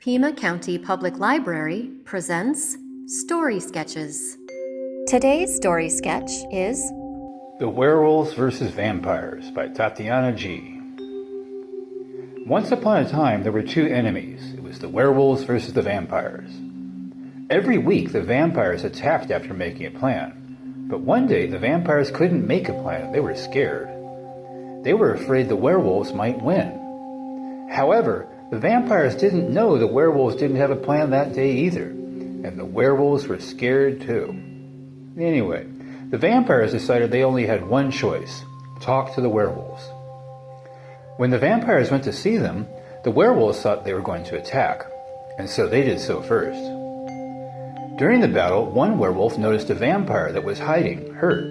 Pima County Public Library presents Story Sketches. Today's story sketch is The Werewolves vs. Vampires by Tatiana G. Once upon a time there were two enemies. It was the werewolves versus the vampires. Every week the vampires attacked after making a plan. But one day the vampires couldn't make a plan. They were scared. They were afraid the werewolves might win. However, the vampires didn't know the werewolves didn't have a plan that day either, and the werewolves were scared too. Anyway, the vampires decided they only had one choice: talk to the werewolves. When the vampires went to see them, the werewolves thought they were going to attack, and so they did so first. During the battle, one werewolf noticed a vampire that was hiding, hurt.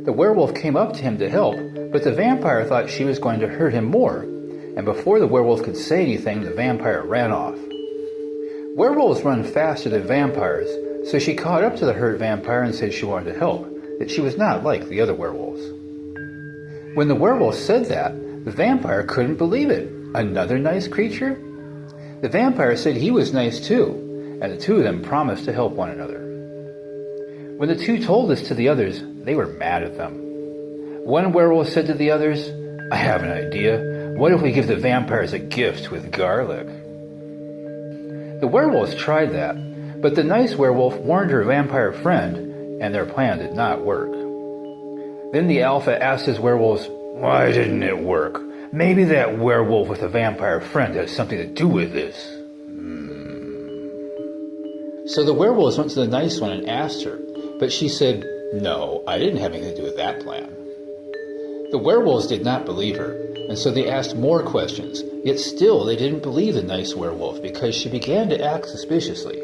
The werewolf came up to him to help, but the vampire thought she was going to hurt him more, and before the werewolf could say anything, the vampire ran off. Werewolves run faster than vampires, so she caught up to the hurt vampire and said she wanted to help, that she was not like the other werewolves. When the werewolf said that, the vampire couldn't believe it. Another nice creature? The vampire said he was nice too, and the two of them promised to help one another. When the two told this to the others, they were mad at them. One werewolf said to the others, "I have an idea. What if we give the vampires a gift with garlic?" The werewolves tried that, but the nice werewolf warned her vampire friend, and their plan did not work. Then the alpha asked his werewolves, "Why didn't it work? Maybe that werewolf with a vampire friend has something to do with this." So the werewolves went to the nice one and asked her, but she said, "No, I didn't have anything to do with that plan." The werewolves did not believe her, and so they asked more questions, yet still they didn't believe the nice werewolf because she began to act suspiciously.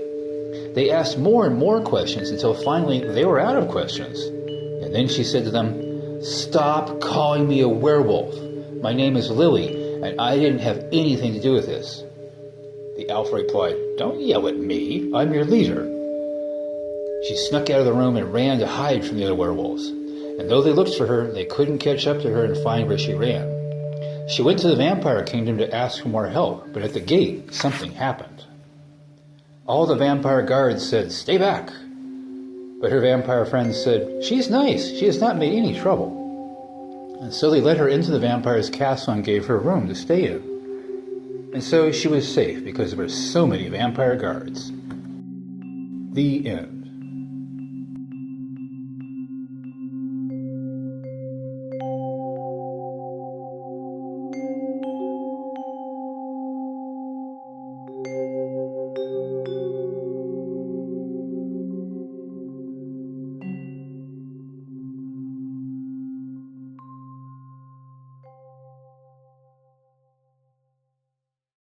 They asked more and more questions until finally they were out of questions. And then she said to them, "Stop calling me a werewolf. My name is Lily, and I didn't have anything to do with this." The alpha replied, "Don't yell at me. I'm your leader." She snuck out of the room and ran to hide from the other werewolves. And though they looked for her, they couldn't catch up to her and find where she ran. She went to the vampire kingdom to ask for more help, but at the gate, something happened. All the vampire guards said, "Stay back." But her vampire friends said, "She's nice. She has not made any trouble." And so they let her into the vampire's castle and gave her a room to stay in. And so she was safe because there were so many vampire guards. The end.